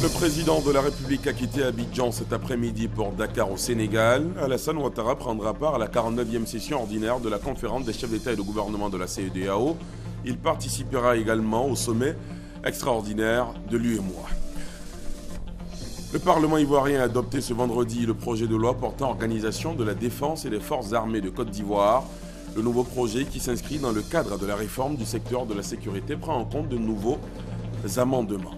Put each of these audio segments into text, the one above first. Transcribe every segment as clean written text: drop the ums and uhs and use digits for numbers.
Le président de la République a quitté Abidjan cet après-midi pour Dakar au Sénégal. Alassane Ouattara prendra part à la 49e session ordinaire de la conférence des chefs d'État et de gouvernement de la CEDEAO. Il participera également au sommet extraordinaire de l'UEMOA. Le Parlement ivoirien a adopté ce vendredi le projet de loi portant organisation de la défense et des forces armées de Côte d'Ivoire. Le nouveau projet, qui s'inscrit dans le cadre de la réforme du secteur de la sécurité, prend en compte de nouveaux amendements.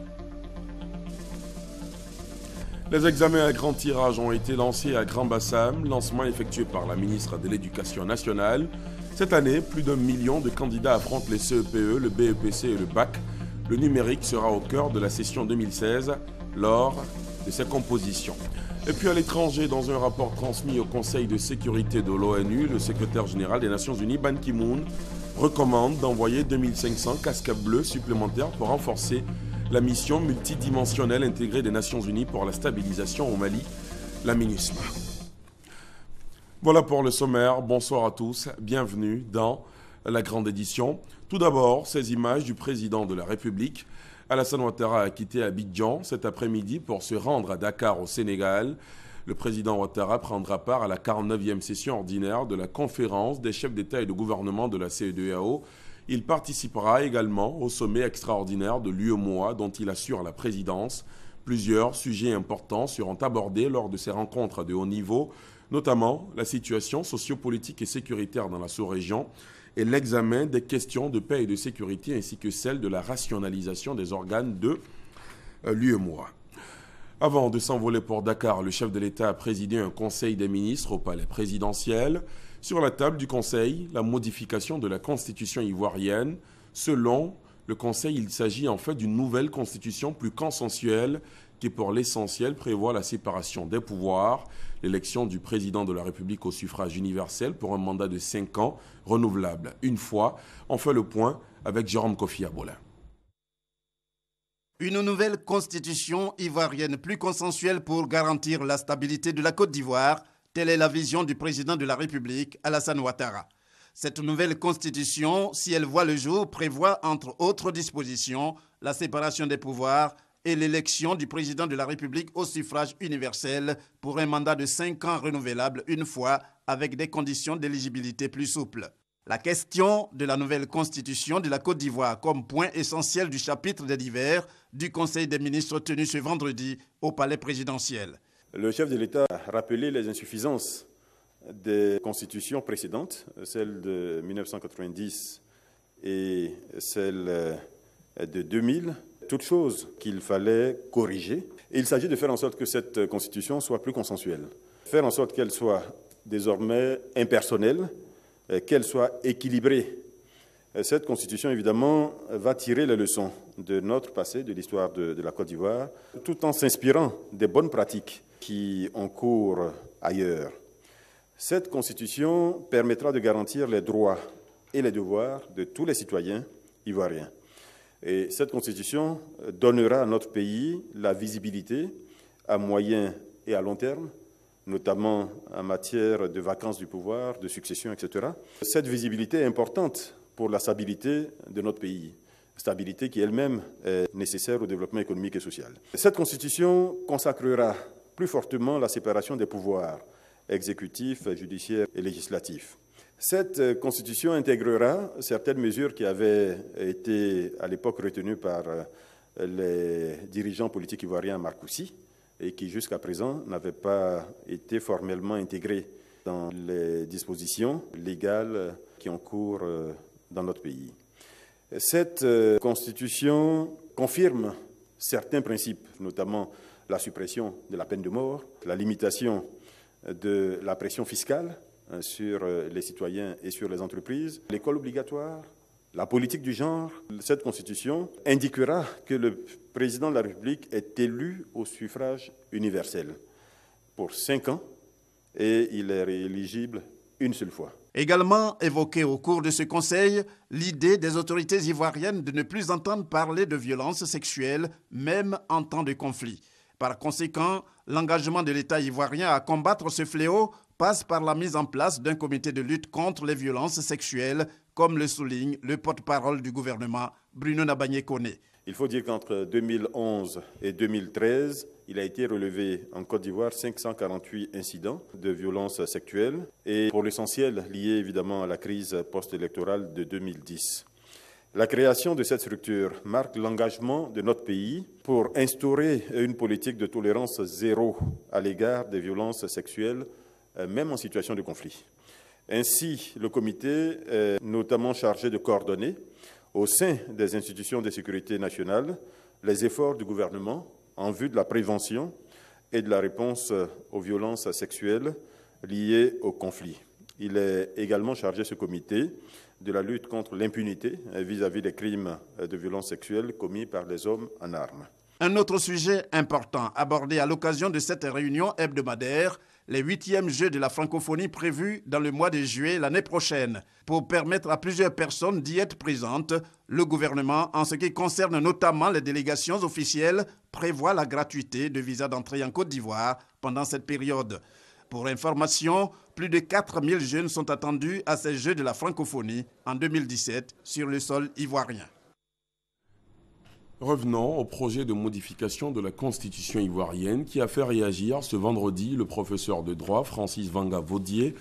Les examens à grand tirage ont été lancés à Grand Bassam, lancement effectué par la ministre de l'Éducation nationale. Cette année, plus d'1 million de candidats affrontent les CEPE, le BEPC et le BAC. Le numérique sera au cœur de la session 2016 lors de ses compositions. Et puis à l'étranger, dans un rapport transmis au Conseil de sécurité de l'ONU, le secrétaire général des Nations Unies, Ban Ki-moon, recommande d'envoyer 2500 casques bleus supplémentaires pour renforcer la mission multidimensionnelle intégrée des Nations Unies pour la stabilisation au Mali, la MINUSMA. Voilà pour le sommaire. Bonsoir à tous. Bienvenue dans la grande édition. Tout d'abord, ces images du président de la République. Alassane Ouattara a quitté Abidjan cet après-midi pour se rendre à Dakar au Sénégal. Le président Ouattara prendra part à la 49e session ordinaire de la conférence des chefs d'État et de gouvernement de la CEDEAO. Il participera également au sommet extraordinaire de l'UEMOA dont il assure la présidence. Plusieurs sujets importants seront abordés lors de ces rencontres de haut niveau, notamment la situation sociopolitique et sécuritaire dans la sous-région et l'examen des questions de paix et de sécurité ainsi que celle de la rationalisation des organes de l'UEMOA. Avant de s'envoler pour Dakar, le chef de l'État a présidé un conseil des ministres au palais présidentiel. Sur la table du Conseil, la modification de la constitution ivoirienne. Selon le Conseil, il s'agit en fait d'une nouvelle constitution plus consensuelle qui, pour l'essentiel, prévoit la séparation des pouvoirs, l'élection du président de la République au suffrage universel pour un mandat de 5 ans, renouvelable une fois. On fait le point avec Jérôme Kofi Abolin. Une nouvelle constitution ivoirienne plus consensuelle pour garantir la stabilité de la Côte d'Ivoire. Telle est la vision du président de la République, Alassane Ouattara. Cette nouvelle constitution, si elle voit le jour, prévoit entre autres dispositions la séparation des pouvoirs et l'élection du président de la République au suffrage universel pour un mandat de 5 ans renouvelable une fois avec des conditions d'éligibilité plus souples. La question de la nouvelle constitution de la Côte d'Ivoire comme point essentiel du chapitre des divers du Conseil des ministres tenu ce vendredi au palais présidentiel. Le chef de l'État a rappelé les insuffisances des constitutions précédentes, celle de 1990 et celle de 2000, toutes choses qu'il fallait corriger. Et il s'agit de faire en sorte que cette constitution soit plus consensuelle, faire en sorte qu'elle soit désormais impersonnelle, qu'elle soit équilibrée. Cette constitution, évidemment, va tirer les leçons de notre passé, de l'histoire de la Côte d'Ivoire, tout en s'inspirant des bonnes pratiques qui ont cours ailleurs. Cette constitution permettra de garantir les droits et les devoirs de tous les citoyens ivoiriens. Et cette constitution donnera à notre pays la visibilité à moyen et à long terme, notamment en matière de vacances du pouvoir, de succession, etc. Cette visibilité est importante pour la stabilité de notre pays, stabilité qui elle-même est nécessaire au développement économique et social. Cette constitution consacrera plus fortement la séparation des pouvoirs exécutifs, judiciaires et législatifs. Cette constitution intégrera certaines mesures qui avaient été à l'époque retenues par les dirigeants politiques ivoiriens Marcoussi et qui jusqu'à présent n'avaient pas été formellement intégrées dans les dispositions légales qui ont cours dans notre pays. Cette constitution confirme certains principes, notamment la suppression de la peine de mort, la limitation de la pression fiscale sur les citoyens et sur les entreprises, l'école obligatoire, la politique du genre. Cette constitution indiquera que le président de la République est élu au suffrage universel pour 5 ans et il est rééligible une seule fois. Également évoquée au cours de ce conseil, l'idée des autorités ivoiriennes de ne plus entendre parler de violences sexuelles, même en temps de conflit. Par conséquent, l'engagement de l'État ivoirien à combattre ce fléau passe par la mise en place d'un comité de lutte contre les violences sexuelles, comme le souligne le porte-parole du gouvernement, Bruno Nabagné Koné. Il faut dire qu'entre 2011 et 2013, il a été relevé en Côte d'Ivoire 548 incidents de violences sexuelles et pour l'essentiel liés évidemment à la crise post-électorale de 2010. La création de cette structure marque l'engagement de notre pays pour instaurer une politique de tolérance zéro à l'égard des violences sexuelles, même en situation de conflit. Ainsi, le comité est notamment chargé de coordonner au sein des institutions de sécurité nationale les efforts du gouvernement en vue de la prévention et de la réponse aux violences sexuelles liées au conflit. Il est également chargé, ce comité, de la lutte contre l'impunité vis-à-vis des crimes de violence sexuelle commis par les hommes en armes. Un autre sujet important abordé à l'occasion de cette réunion hebdomadaire, les 8e Jeux de la francophonie prévus dans le mois de juillet l'année prochaine. Pour permettre à plusieurs personnes d'y être présentes, le gouvernement, en ce qui concerne notamment les délégations officielles, prévoit la gratuité de visa d'entrée en Côte d'Ivoire pendant cette période. Pour information, plus de 4000 jeunes sont attendus à ces Jeux de la francophonie en 2017 sur le sol ivoirien. Revenons au projet de modification de la Constitution ivoirienne qui a fait réagir ce vendredi le professeur de droit Francis Vanga-Vaudier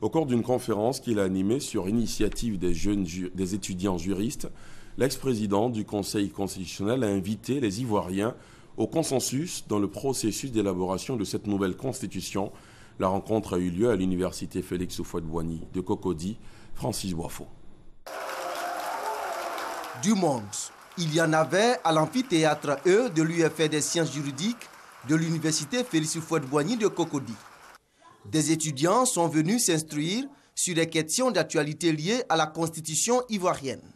au cours d'une conférence qu'il a animée sur initiative des étudiants juristes. L'ex-président du Conseil constitutionnel a invité les Ivoiriens au consensus dans le processus d'élaboration de cette nouvelle Constitution. La rencontre a eu lieu à l'université Félix Houphouët-Boigny de Cocody. Francis Boifo. Du monde. Il y en avait à l'amphithéâtre E de l'UFR des sciences juridiques de l'université Félix Houphouët-Boigny de Cocody. Des étudiants sont venus s'instruire sur les questions d'actualité liées à la Constitution ivoirienne.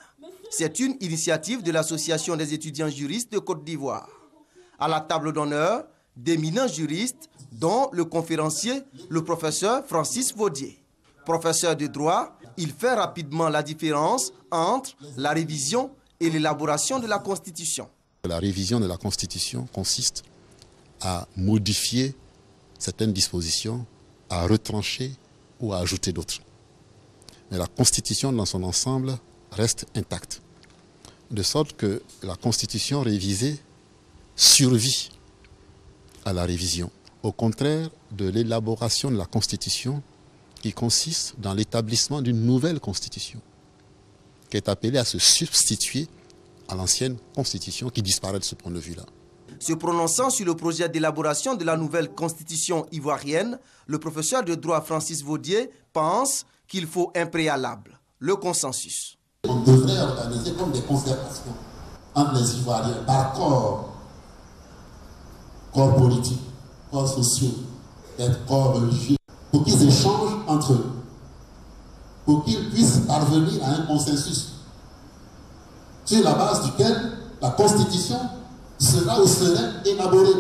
C'est une initiative de l'Association des étudiants juristes de Côte d'Ivoire. À la table d'honneur, d'éminents juristes, dont le conférencier, le professeur Francis Vaudier. Professeur de droit, il fait rapidement la différence entre la révision et l'élaboration de la Constitution. La révision de la Constitution consiste à modifier certaines dispositions, à retrancher ou à ajouter d'autres. Mais la Constitution dans son ensemble reste intacte. De sorte que la Constitution révisée survit à la révision. Au contraire de l'élaboration de la Constitution qui consiste dans l'établissement d'une nouvelle Constitution qui est appelée à se substituer à l'ancienne Constitution qui disparaît de ce point de vue-là. Se prononçant sur le projet d'élaboration de la nouvelle Constitution ivoirienne, le professeur de droit Francis Vaudier pense qu'il faut un préalable, le consensus. On devrait organiser comme des concertations entre les Ivoiriens par corps politiques, corps sociaux, corps religieux, pour qu'ils échangent entre eux, pour qu'ils puissent parvenir à un consensus sur la base duquel la Constitution sera ou serait élaborée.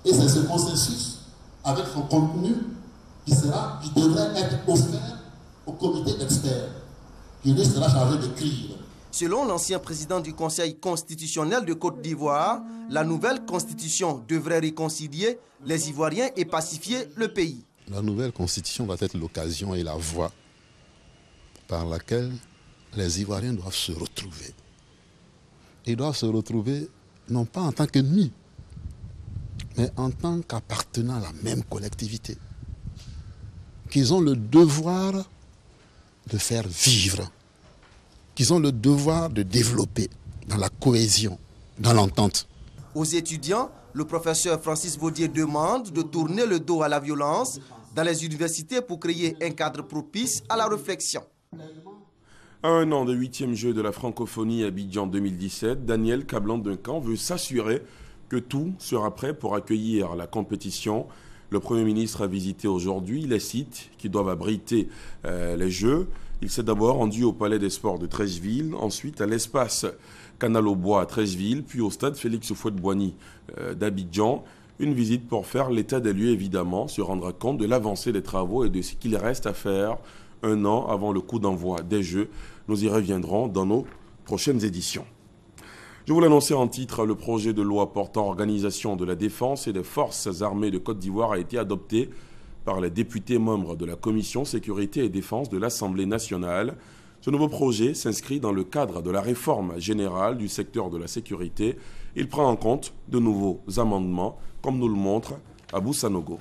Et c'est ce consensus, avec son contenu, qui devrait être offert au comité d'experts, qui lui sera chargé d'écrire. Selon l'ancien président du Conseil constitutionnel de Côte d'Ivoire, la nouvelle Constitution devrait réconcilier les Ivoiriens et pacifier le pays. La nouvelle Constitution va être l'occasion et la voie par laquelle les Ivoiriens doivent se retrouver. Ils doivent se retrouver non pas en tant qu'ennemis, mais en tant qu'appartenant à la même collectivité. Qu'ils ont le devoir de faire vivre, qu'ils ont le devoir de développer dans la cohésion, dans l'entente. Aux étudiants, le professeur Francis Vaudier demande de tourner le dos à la violence dans les universités pour créer un cadre propice à la réflexion. À un an de 8e Jeux de la francophonie à Abidjan 2017, Daniel Kablan-Duncan veut s'assurer que tout sera prêt pour accueillir la compétition. Le Premier ministre a visité aujourd'hui les sites qui doivent abriter les Jeux. Il s'est d'abord rendu au Palais des Sports de Treichville, ensuite à l'espace Canal au Bois à Treichville, puis au stade Félix Houphouët-Boigny d'Abidjan. Une visite pour faire l'état des lieux, évidemment, se rendre compte de l'avancée des travaux et de ce qu'il reste à faire un an avant le coup d'envoi des Jeux. Nous y reviendrons dans nos prochaines éditions. Je vous l'annonçais en titre, le projet de loi portant organisation de la défense et des forces armées de Côte d'Ivoire a été adopté par les députés membres de la Commission sécurité et défense de l'Assemblée nationale. Ce nouveau projet s'inscrit dans le cadre de la réforme générale du secteur de la sécurité. Il prend en compte de nouveaux amendements, comme nous le montre Abou Sanogo.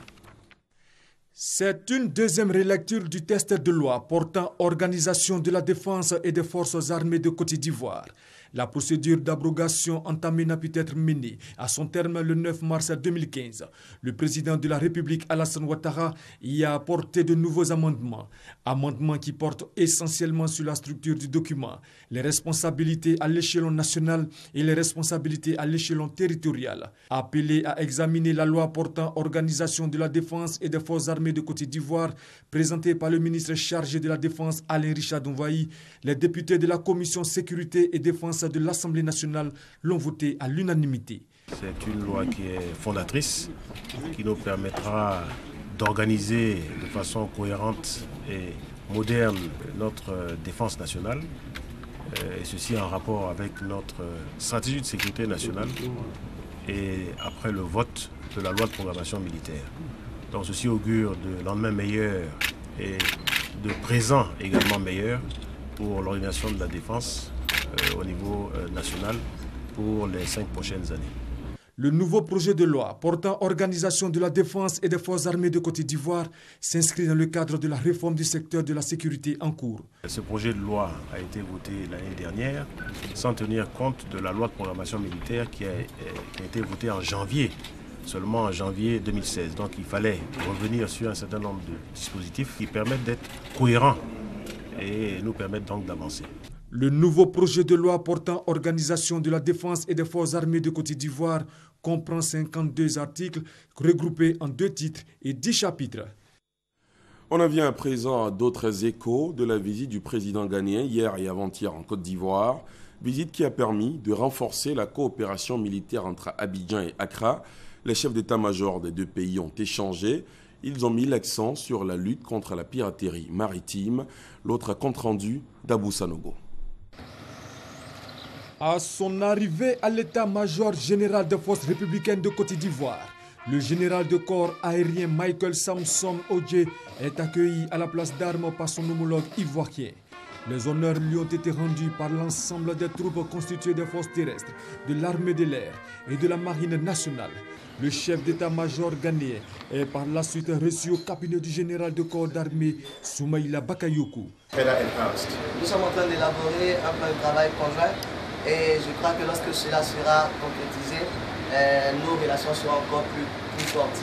C'est une deuxième relecture du texte de loi portant organisation de la défense et des forces armées de Côte d'Ivoire. La procédure d'abrogation entamée n'a pu être menée à son terme le 9 mars 2015. Le président de la République, Alassane Ouattara, y a apporté de nouveaux amendements. Amendements qui portent essentiellement sur la structure du document, les responsabilités à l'échelon national et les responsabilités à l'échelon territorial. Appelé à examiner la loi portant organisation de la défense et des forces armées de Côte d'Ivoire, présentée par le ministre chargé de la Défense, Alain Richard Donvaï, les députés de la Commission sécurité et défense de l'Assemblée nationale l'ont voté à l'unanimité. C'est une loi qui est fondatrice, qui nous permettra d'organiser de façon cohérente et moderne notre défense nationale, et ceci en rapport avec notre stratégie de sécurité nationale et après le vote de la loi de programmation militaire. Donc ceci augure de lendemain meilleur et de présent également meilleur pour l'organisation de la défense au niveau national pour les 5 prochaines années. Le nouveau projet de loi portant organisation de la défense et des forces armées de Côte d'Ivoire s'inscrit dans le cadre de la réforme du secteur de la sécurité en cours. Ce projet de loi a été voté l'année dernière sans tenir compte de la loi de programmation militaire qui a été votée en janvier, seulement en janvier 2016. Donc il fallait revenir sur un certain nombre de dispositifs qui permettent d'être cohérents et nous permettent donc d'avancer. Le nouveau projet de loi portant organisation de la défense et des forces armées de Côte d'Ivoire comprend 52 articles regroupés en 2 titres et 10 chapitres. On en vient à présent à d'autres échos de la visite du président ghanéen hier et avant-hier en Côte d'Ivoire. Visite qui a permis de renforcer la coopération militaire entre Abidjan et Accra. Les chefs d'état-major des 2 pays ont échangé. Ils ont mis l'accent sur la lutte contre la piraterie maritime. L'autre compte-rendu d'Abou Sanogo. À son arrivée à l'état-major général des forces républicaines de Côte d'Ivoire, le général de corps aérien Michael Samson Odje est accueilli à la place d'armes par son homologue ivoirien. Les honneurs lui ont été rendus par l'ensemble des troupes constituées des forces terrestres, de l'armée de l'air et de la marine nationale. Le chef d'état-major ghanéen est par la suite reçu au cabinet du général de corps d'armée Soumaïla Bakayoko. Nous sommes en train d'élaborer un plan de travail conjoint. Et je crois que lorsque cela sera concrétisé, nos relations seront encore plus fortes.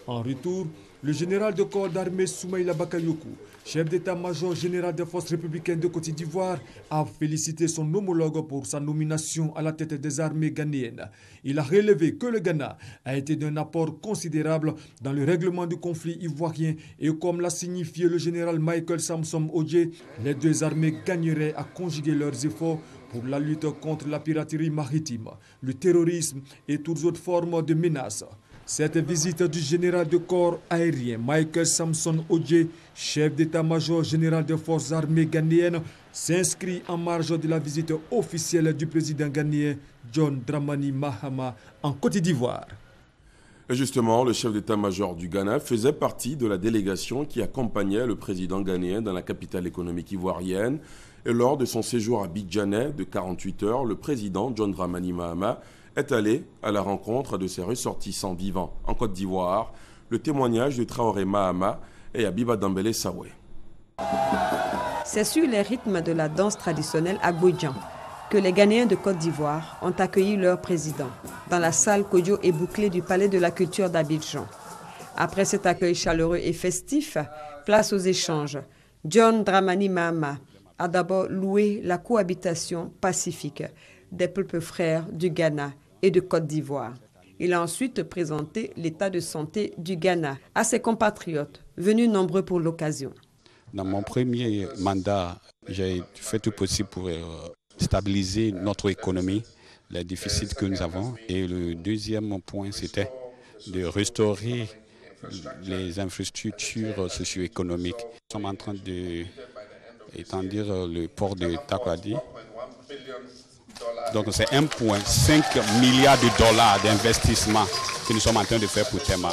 En retour, le général de corps d'armée Soumaïla Bakayoko, chef d'état-major général des forces républicaines de Côte d'Ivoire, a félicité son homologue pour sa nomination à la tête des armées ghanéennes. Il a relevé que le Ghana a été d'un apport considérable dans le règlement du conflit ivoirien et comme l'a signifié le général Michael Samson Odje, les 2 armées gagneraient à conjuguer leurs efforts pour la lutte contre la piraterie maritime, le terrorisme et toutes autres formes de menaces. Cette visite du général de corps aérien Michael Samson Odje, chef d'état-major général des forces armées ghanéennes, s'inscrit en marge de la visite officielle du président ghanéen John Dramani Mahama en Côte d'Ivoire. Et justement, le chef d'état-major du Ghana faisait partie de la délégation qui accompagnait le président ghanéen dans la capitale économique ivoirienne. Et lors de son séjour à Abidjanais de 48 heures, le président John Dramani Mahama est allé à la rencontre de ses ressortissants vivants en Côte d'Ivoire. Le témoignage de Traoré Mahama et Abiba Dambélé Sawé. C'est sur les rythmes de la danse traditionnelle Agbodjan que les Ghanéens de Côte d'Ivoire ont accueilli leur président dans la salle Kodjo et bouclée du Palais de la Culture d'Abidjan. Après cet accueil chaleureux et festif, place aux échanges. John Dramani Mahama a d'abord loué la cohabitation pacifique des peuples frères du Ghana et de Côte d'Ivoire. Il a ensuite présenté l'état de santé du Ghana à ses compatriotes, venus nombreux pour l'occasion. Dans mon premier mandat, j'ai fait tout possible pour stabiliser notre économie, les déficits que nous avons. Et le deuxième point, c'était de restaurer les infrastructures socio-économiques. Nous sommes en train d'étendre le port de Takoradi Donc c'est 1,5 milliard de dollars d'investissement que nous sommes en train de faire pour Tema.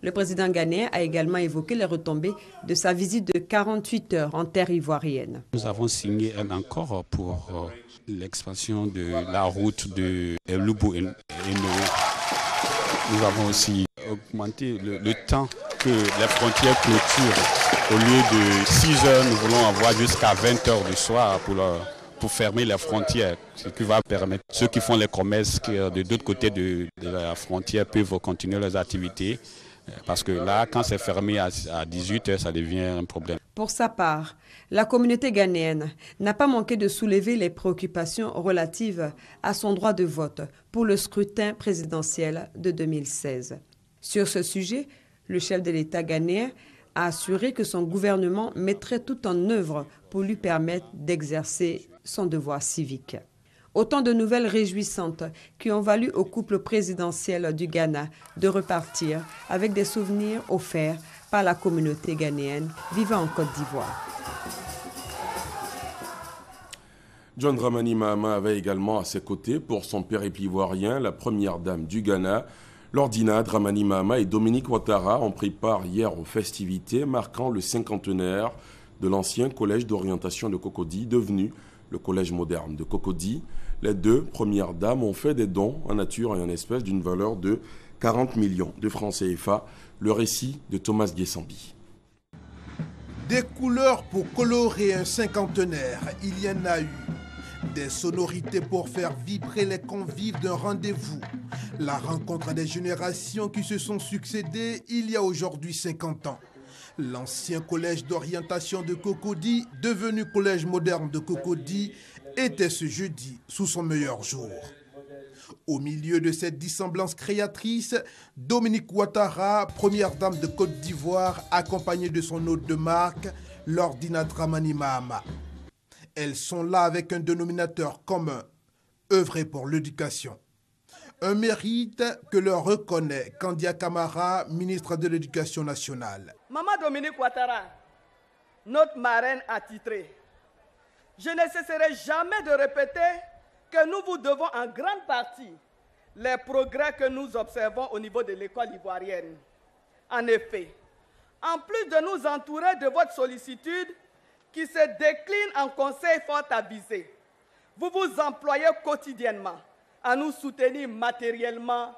Le président ghanéen a également évoqué les retombées de sa visite de 48 heures en terre ivoirienne. Nous avons signé un accord pour l'expansion de la route de Lubu et Noé. Nous avons aussi augmenté le temps que les frontières clôturent. Au lieu de 6 heures, nous voulons avoir jusqu'à 20 heures du soir pour fermer les frontières, ce qui va permettre ceux qui font les commerces de l'autre côté de la frontière peuvent continuer leurs activités. Parce que là, quand c'est fermé à 18 heures, ça devient un problème. Pour sa part, la communauté ghanéenne n'a pas manqué de soulever les préoccupations relatives à son droit de vote pour le scrutin présidentiel de 2016. Sur ce sujet, le chef de l'État ghanéen a assuré que son gouvernement mettrait tout en œuvre pour lui permettre d'exercer son devoir civique. Autant de nouvelles réjouissantes qui ont valu au couple présidentiel du Ghana de repartir avec des souvenirs offerts par la communauté ghanéenne vivant en Côte d'Ivoire. John Dramani Mahama avait également à ses côtés, pour son périple ivoirien, la première dame du Ghana. Lordina Dramani Mahama et Dominique Ouattara ont pris part hier aux festivités marquant le cinquantenaire de l'ancien collège d'orientation de Cocody, devenu le collège moderne de Cocody. Les deux premières dames ont fait des dons en nature et en espèces d'une valeur de 40 millions de francs CFA. Le récit de Thomas Guessambi. Des couleurs pour colorer un cinquantenaire, il y en a eu. Des sonorités pour faire vibrer les convives d'un rendez-vous. La rencontre des générations qui se sont succédées il y a aujourd'hui 50 ans. L'ancien collège d'orientation de Cocody, devenu collège moderne de Cocody, était ce jeudi sous son meilleur jour. Au milieu de cette dissemblance créatrice, Dominique Ouattara, première dame de Côte d'Ivoire, accompagnée de son hôte de marque, Lordina Dramani Mahama. Elles sont là avec un dénominateur commun, œuvrer pour l'éducation. Un mérite que leur reconnaît Kandia Camara, ministre de l'Éducation nationale. Maman Dominique Ouattara, notre marraine attitrée, je ne cesserai jamais de répéter que nous vous devons en grande partie les progrès que nous observons au niveau de l'école ivoirienne. En effet, en plus de nous entourer de votre sollicitude qui se décline en conseils fort avisés, vous vous employez quotidiennement à nous soutenir matériellement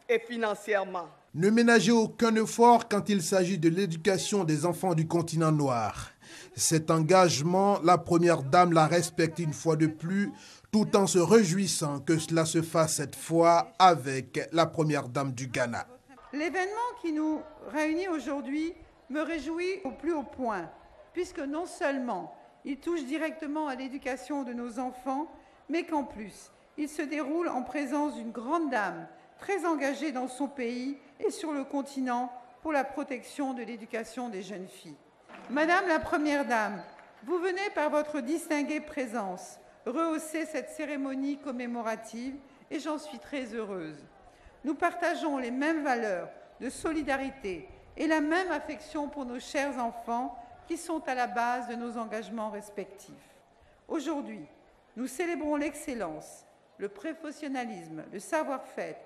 et financièrement. Ne ménagez aucun effort quand il s'agit de l'éducation des enfants du continent noir. Cet engagement, la première dame la respecte une fois de plus, tout en se réjouissant que cela se fasse cette fois avec la première dame du Ghana. L'événement qui nous réunit aujourd'hui me réjouit au plus haut point, puisque non seulement il touche directement à l'éducation de nos enfants, mais qu'en plus, il se déroule en présence d'une grande dame très engagée dans son pays et sur le continent pour la protection de l'éducation des jeunes filles. Madame la Première Dame, vous venez par votre distinguée présence rehausser cette cérémonie commémorative et j'en suis très heureuse. Nous partageons les mêmes valeurs de solidarité et la même affection pour nos chers enfants qui sont à la base de nos engagements respectifs. Aujourd'hui, nous célébrons l'excellence, le professionnalisme, le savoir-faire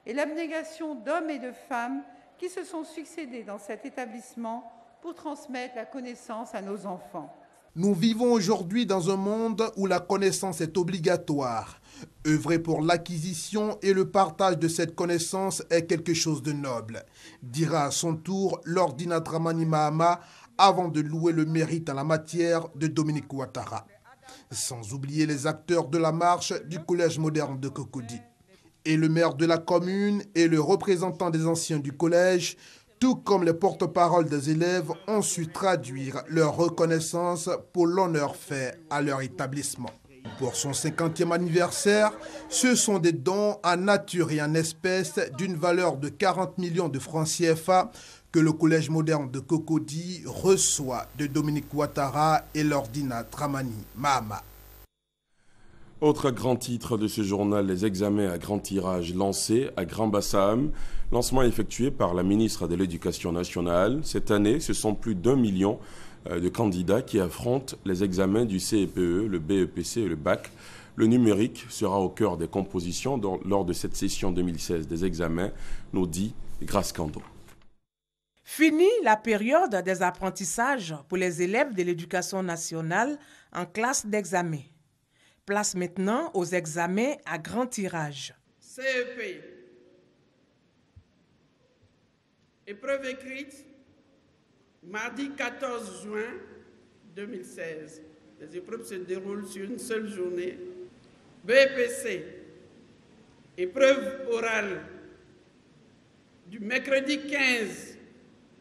et l'abnégation d'hommes et de femmes qui se sont succédés dans cet établissement pour transmettre la connaissance à nos enfants. Nous vivons aujourd'hui dans un monde où la connaissance est obligatoire. Œuvrer pour l'acquisition et le partage de cette connaissance est quelque chose de noble, dira à son tour Lordina Dramani Mahama avant de louer le mérite en la matière de Dominique Ouattara. Sans oublier les acteurs de la marche du collège moderne de Cocody. Et le maire de la commune et le représentant des anciens du collège, tout comme les porte-paroles des élèves, ont su traduire leur reconnaissance pour l'honneur fait à leur établissement. Pour son 50e anniversaire, ce sont des dons en nature et en espèces d'une valeur de 40 millions de francs CFA que le collège moderne de Cocody reçoit de Dominique Ouattara et Lordina Dramani Mahama. Autre grand titre de ce journal, les examens à grand tirage lancés à Grand Bassam. Lancement effectué par la ministre de l'Éducation nationale. Cette année, ce sont plus d'1 million de candidats qui affrontent les examens du CEPE, le BEPC et le BAC. Le numérique sera au cœur des compositions lors de cette session 2016 des examens, nous dit Grace Kando. Fini la période des apprentissages pour les élèves de l'éducation nationale en classe d'examen. Place maintenant aux examens à grand tirage. CEP. Épreuve écrite, mardi 14 juin 2016. Les épreuves se déroulent sur une seule journée. BEPC. Épreuve orale du mercredi 15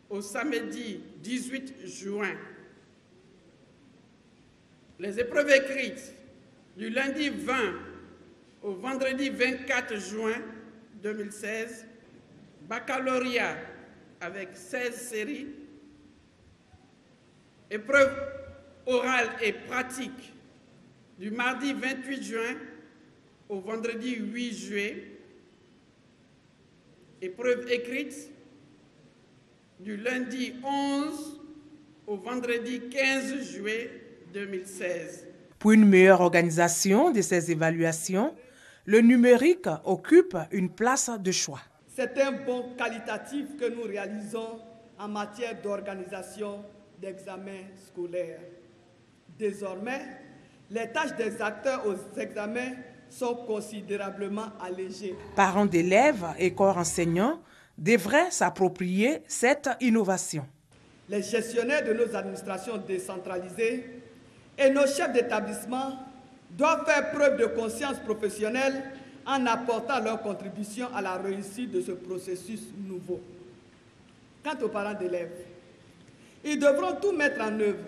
au samedi 18 juin. Les épreuves écrites du lundi 20 au vendredi 24 juin 2016. Baccalauréat avec 16 séries. Épreuve orale et pratique du mardi 28 juin au vendredi 8 juillet. Épreuve écrite du lundi 11 au vendredi 15 juillet 2016. Pour une meilleure organisation de ces évaluations, le numérique occupe une place de choix. C'est un bond qualitatif que nous réalisons en matière d'organisation d'examens scolaires. Désormais, les tâches des acteurs aux examens sont considérablement allégées. Parents d'élèves et corps enseignants devraient s'approprier cette innovation. Les gestionnaires de nos administrations décentralisées et nos chefs d'établissement doivent faire preuve de conscience professionnelle en apportant leur contribution à la réussite de ce processus nouveau. Quant aux parents d'élèves, ils devront tout mettre en œuvre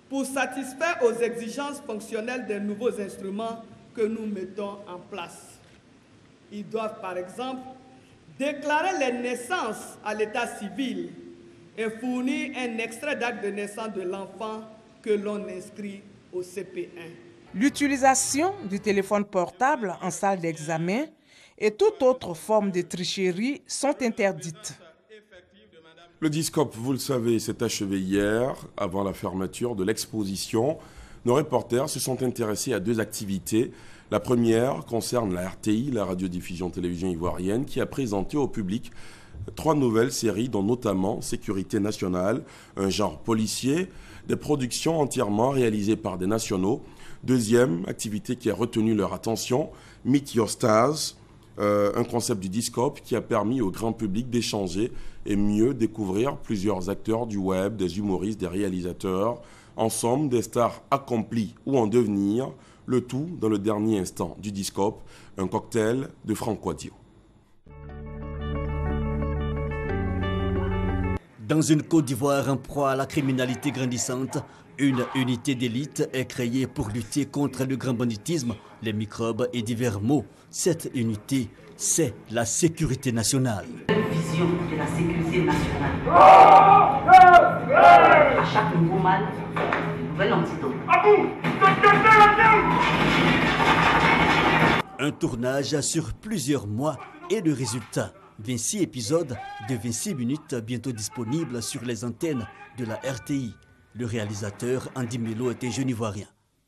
pour satisfaire aux exigences fonctionnelles des nouveaux instruments que nous mettons en place. Ils doivent, par exemple, déclarer les naissances à l'état civil et fournir un extrait d'acte de naissance de l'enfant que l'on inscrit au CP1. L'utilisation du téléphone portable en salle d'examen et toute autre forme de tricherie sont interdites. Le Discope, vous le savez, s'est achevé hier, avant la fermeture de l'exposition. Nos reporters se sont intéressés à deux activités. La première concerne la RTI, la radiodiffusion télévision ivoirienne, qui a présenté au public 3 nouvelles séries, dont notamment Sécurité nationale, un genre policier, des productions entièrement réalisées par des nationaux. Deuxième activité qui a retenu leur attention, Meet Your Stars, un concept du Discope qui a permis au grand public d'échanger et mieux découvrir plusieurs acteurs du web, des humoristes, des réalisateurs, en somme des stars accomplies ou en devenir, le tout dans le dernier instant du Discope, un cocktail de Franck Quadio. Dans une Côte d'Ivoire en proie à la criminalité grandissante, une unité d'élite est créée pour lutter contre le grand banditisme, les microbes et divers maux. Cette unité, c'est la sécurité nationale. Vision de la sécurité nationale. À chaque nouveau mal, nouvel antidote. Un tournage sur plusieurs mois et le résultat. 26 épisodes de 26 minutes bientôt disponibles sur les antennes de la RTI. Le réalisateur Andy Melo était jeune ivoirien.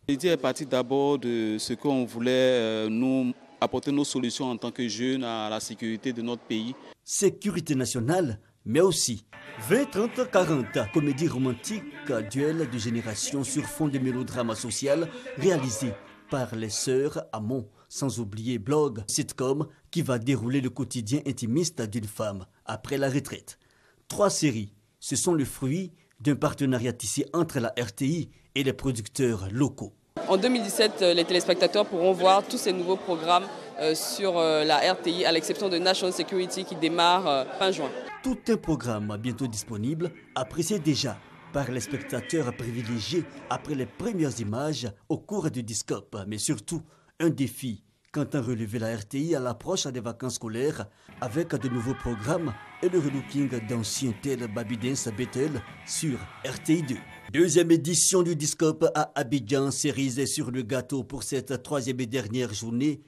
L'idée est partie d'abord de ce qu'on voulait nous apporter nos solutions en tant que jeunes à la sécurité de notre pays. Sécurité nationale, mais aussi 20, 30, 40, comédie romantique, duel de génération sur fond de mélodrame social réalisé par les sœurs Hamon. Sans oublier blog, sitcom qui va dérouler le quotidien intimiste d'une femme après la retraite. 3 séries, ce sont le fruit d'un partenariat tissé entre la RTI et les producteurs locaux. En 2017, les téléspectateurs pourront voir tous ces nouveaux programmes sur la RTI, à l'exception de National Security qui démarre fin juin. Tout un programme bientôt disponible, apprécié déjà par les spectateurs privilégiés après les premières images au cours du Discope, mais surtout un défi quant à relever la RTI à l'approche des vacances scolaires avec de nouveaux programmes et le relooking d'anciens tels Baby Dance Battle sur RTI 2. Deuxième édition du Discope à Abidjan, cerise sur le gâteau pour cette 3e et dernière journée.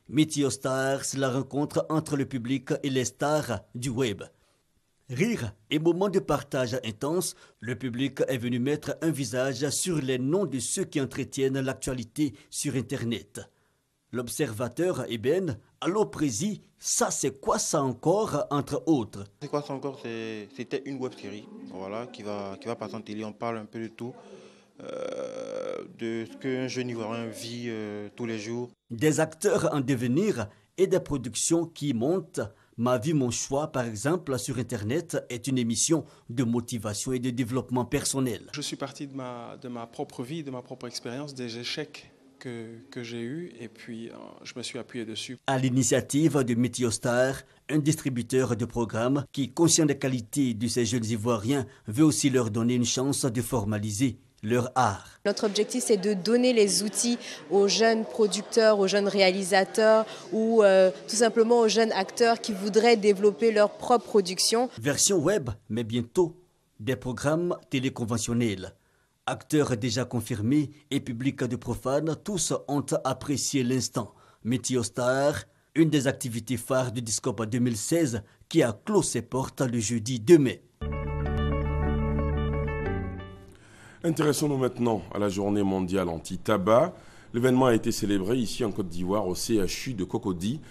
Meet Your Stars, la rencontre entre le public et les stars du web. Rire et moments de partage intense, le public est venu mettre un visage sur les noms de ceux qui entretiennent l'actualité sur Internet. L'observateur Eben, allô Prési, ça c'est quoi ça encore, entre autres? C'est quoi ça encore? C'était une web série, voilà, qui va passer en télé. On parle un peu de tout, de ce qu'un jeune Ivoirien vit tous les jours. Des acteurs en devenir et des productions qui montent. Ma vie, mon choix, par exemple, sur Internet, est une émission de motivation et de développement personnel. Je suis parti de ma propre vie, de ma propre expérience, des échecs que j'ai eus, et puis je me suis appuyé dessus. À l'initiative de Météostar, un distributeur de programmes qui, conscient des qualités de ces jeunes Ivoiriens, veut aussi leur donner une chance de formaliser leur art. Notre objectif, c'est de donner les outils aux jeunes producteurs, aux jeunes réalisateurs ou tout simplement aux jeunes acteurs qui voudraient développer leur propre production. Version web, mais bientôt des programmes téléconventionnels. Acteurs déjà confirmés et public de profanes, tous ont apprécié l'instant. Météostar, une des activités phares du Discope 2016 qui a clos ses portes le jeudi 2 mai. Intéressons-nous maintenant à la journée mondiale anti-tabac. L'événement a été célébré ici en Côte d'Ivoire au CHU de Cocody.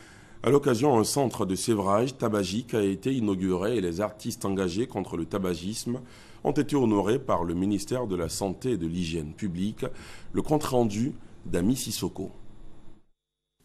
À l'occasion, un centre de sévrage tabagique a été inauguré et les artistes engagés contre le tabagisme ont été honorés par le ministère de la Santé et de l'Hygiène publique. Le compte-rendu d'Ami Sissoko.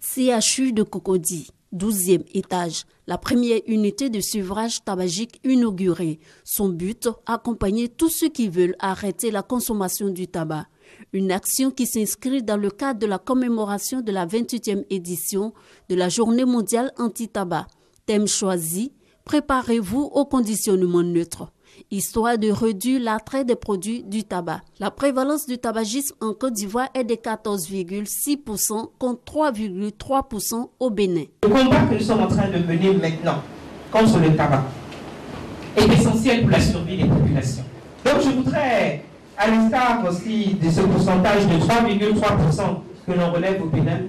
CHU de Cocody, 12e étage, la première unité de sevrage tabagique inaugurée. Son but, accompagner tous ceux qui veulent arrêter la consommation du tabac. Une action qui s'inscrit dans le cadre de la commémoration de la 28e édition de la Journée mondiale anti-tabac. Thème choisi, préparez-vous au conditionnement neutre. Histoire de réduire l'attrait des produits du tabac. La prévalence du tabagisme en Côte d'Ivoire est de 14,6% contre 3,3% au Bénin. Le combat que nous sommes en train de mener maintenant contre le tabac est essentiel pour la survie des populations. Donc je voudrais, à l'instar aussi de ce pourcentage de 3,3% que l'on relève au Bénin,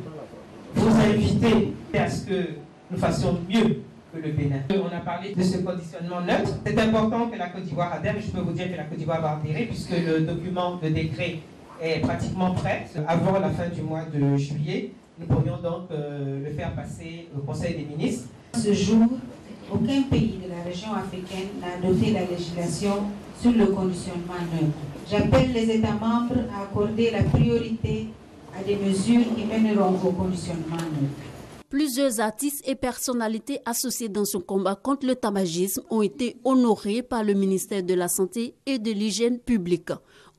vous inviter à ce que nous fassions mieux que le Bénin. On a parlé de ce conditionnement neutre. C'est important que la Côte d'Ivoire adhère, et je peux vous dire que la Côte d'Ivoire va adhérer puisque le document de décret est pratiquement prêt. Avant la fin du mois de juillet, nous pourrions donc le faire passer au Conseil des ministres. À ce jour, aucun pays de la région africaine n'a adopté la législation sur le conditionnement neutre. J'appelle les États membres à accorder la priorité à des mesures qui mèneront au conditionnement neutre. Plusieurs artistes et personnalités associées dans son combat contre le tabagisme ont été honorés par le ministère de la Santé et de l'Hygiène publique.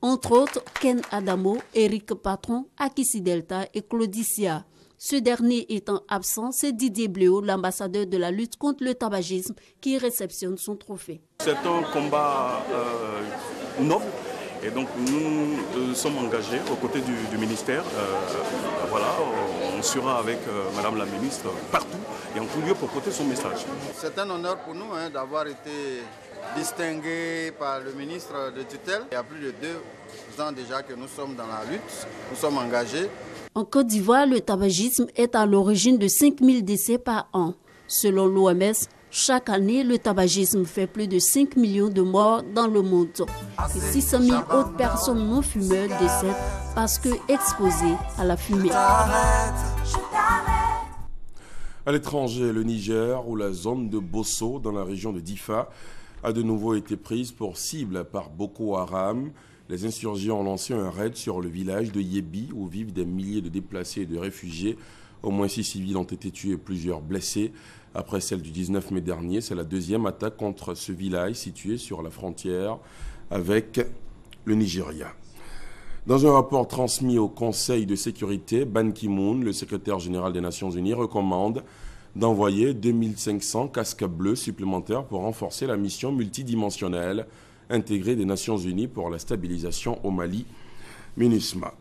Entre autres, Ken Adamo, Eric Patron, Akissi Delta et Claudicia. Ce dernier étant absent, c'est Didier Bléau, l'ambassadeur de la lutte contre le tabagisme, qui réceptionne son trophée. C'est un combat noble. Et donc nous sommes engagés aux côtés du ministère. Voilà, on sera avec Madame la ministre partout et en tout lieu pour porter son message. C'est un honneur pour nous d'avoir été distingués par le ministre de tutelle. Il y a plus de 2 ans déjà que nous sommes dans la lutte, nous sommes engagés. En Côte d'Ivoire, le tabagisme est à l'origine de 5000 décès par an. Selon l'OMS, chaque année, le tabagisme fait plus de 5 millions de morts dans le monde. Et 600 000 autres personnes non fumeurs décèdent parce que exposées à la fumée. À l'étranger, le Niger, où la zone de Bosso, dans la région de Difa, a de nouveau été prise pour cible par Boko Haram. Les insurgés ont lancé un raid sur le village de Yebi, où vivent des milliers de déplacés et de réfugiés. Au moins 6 civils ont été tués et plusieurs blessés. Après celle du 19 mai dernier, c'est la deuxième attaque contre ce village situé sur la frontière avec le Nigeria. Dans un rapport transmis au Conseil de sécurité, Ban Ki-moon, le secrétaire général des Nations Unies, recommande d'envoyer 2500 casques bleus supplémentaires pour renforcer la mission multidimensionnelle intégrée des Nations Unies pour la stabilisation au Mali, MINUSMA.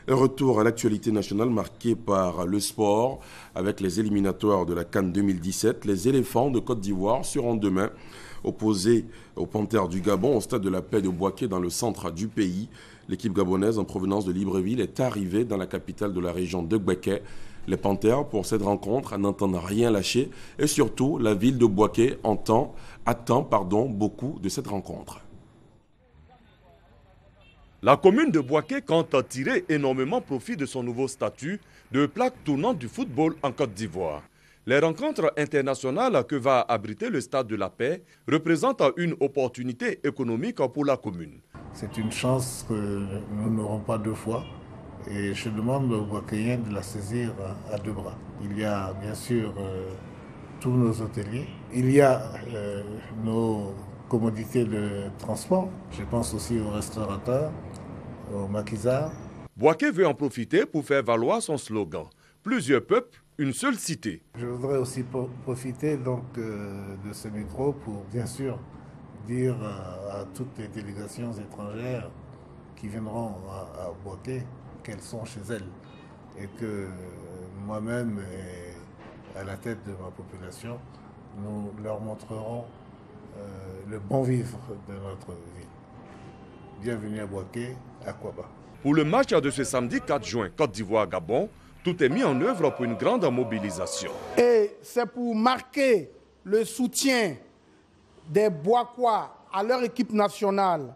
Un retour à l'actualité nationale marqué par le sport avec les éliminatoires de la CAN 2017. Les éléphants de Côte d'Ivoire seront demain opposés aux Panthères du Gabon au stade de la Paix de Bouaké dans le centre du pays. L'équipe gabonaise en provenance de Libreville est arrivée dans la capitale de la région de Gbeke Les Panthères, pour cette rencontre, n'entendent rien lâcher et surtout, la ville de Bouaké attend beaucoup de cette rencontre. La commune de Bouaké compte tirer énormément profit de son nouveau statut de plaque tournante du football en Côte d'Ivoire. Les rencontres internationales que va abriter le Stade de la Paix représentent une opportunité économique pour la commune. C'est une chance que nous n'aurons pas deux fois et je demande aux Bouakéens de la saisir à deux bras. Il y a bien sûr tous nos hôteliers, il y a nos commodités de transport, je pense aussi aux restaurateurs, aux maquisards. Bouaké veut en profiter pour faire valoir son slogan « Plusieurs peuples, une seule cité ». Je voudrais aussi profiter donc de ce micro pour bien sûr dire à toutes les délégations étrangères qui viendront à Bouaké qu'elles sont chez elles et que moi-même et à la tête de ma population, nous leur montrerons le bon vivre de notre ville. Bienvenue à Bouaké, à Kouaba. Pour le match de ce samedi 4 juin, Côte d'Ivoire-Gabon, tout est mis en œuvre pour une grande mobilisation. Et c'est pour marquer le soutien des Bouakois à leur équipe nationale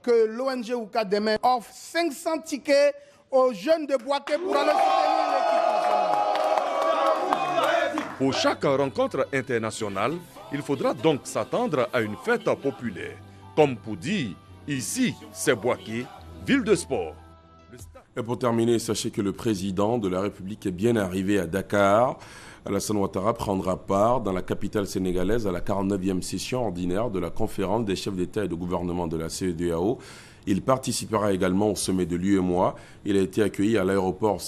que l'ONG Oukademe offre 500 tickets aux jeunes de Bouaké pour aller soutenir l'équipe nationale. Pour chaque rencontre internationale, il faudra donc s'attendre à une fête populaire. Comme pour dire, ici c'est Bouaké, ville de sport. Et pour terminer, sachez que le président de la République est bien arrivé à Dakar. Alassane Ouattara prendra part dans la capitale sénégalaise à la 49e session ordinaire de la conférence des chefs d'État et de gouvernement de la CEDEAO. Il participera également au sommet de l'UEMOA. Il a été accueilli à l'aéroport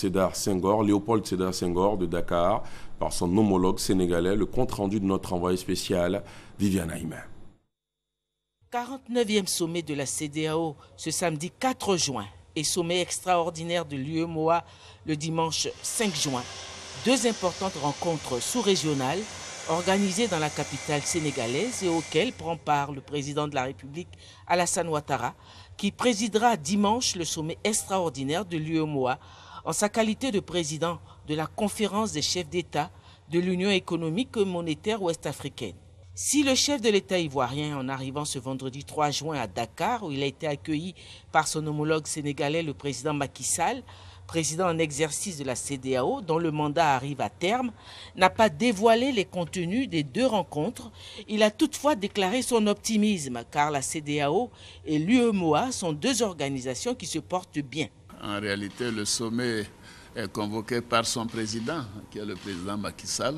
Léopold Sédar Senghor de Dakar par son homologue sénégalais. Le compte-rendu de notre envoyé spécial, Viviane Aïma. 49e sommet de la CEDEAO ce samedi 4 juin et sommet extraordinaire de l'UEMOA le dimanche 5 juin. Deux importantes rencontres sous-régionales organisées dans la capitale sénégalaise et auxquelles prend part le président de la République Alassane Ouattara, qui présidera dimanche le sommet extraordinaire de l'UEMOA en sa qualité de président de la conférence des chefs d'État de l'Union économique et monétaire ouest-africaine. Si le chef de l'État ivoirien, en arrivant ce vendredi 3 juin à Dakar, où il a été accueilli par son homologue sénégalais, le président Macky Sall, président en exercice de la CEDEAO, dont le mandat arrive à terme, n'a pas dévoilé les contenus des deux rencontres, il a toutefois déclaré son optimisme, car la CEDEAO et l'UEMOA sont deux organisations qui se portent bien. En réalité, le sommet est convoqué par son président, qui est le président Macky Sall.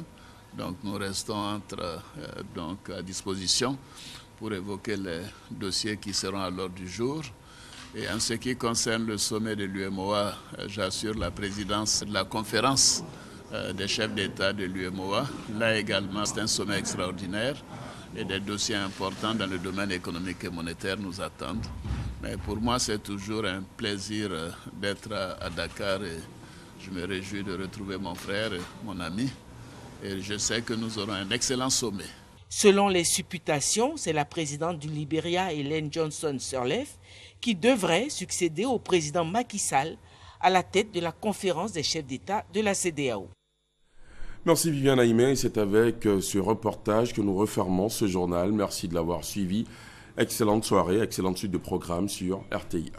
Donc nous restons à disposition pour évoquer les dossiers qui seront à l'ordre du jour. Et en ce qui concerne le sommet de l'UEMOA, j'assure la présidence de la conférence des chefs d'État de l'UEMOA. Là également, c'est un sommet extraordinaire et des dossiers importants dans le domaine économique et monétaire nous attendent. Mais pour moi, c'est toujours un plaisir d'être à Dakar et je me réjouis de retrouver mon frère et mon ami. Et je sais que nous aurons un excellent sommet. Selon les supputations, c'est la présidente du Libéria, Ellen Johnson Sirleaf, qui devrait succéder au président Macky Sall à la tête de la conférence des chefs d'État de la CEDEAO. Merci Viviane Aïmé, et c'est avec ce reportage que nous refermons ce journal. Merci de l'avoir suivi. Excellente soirée, excellente suite de programme sur RTI1.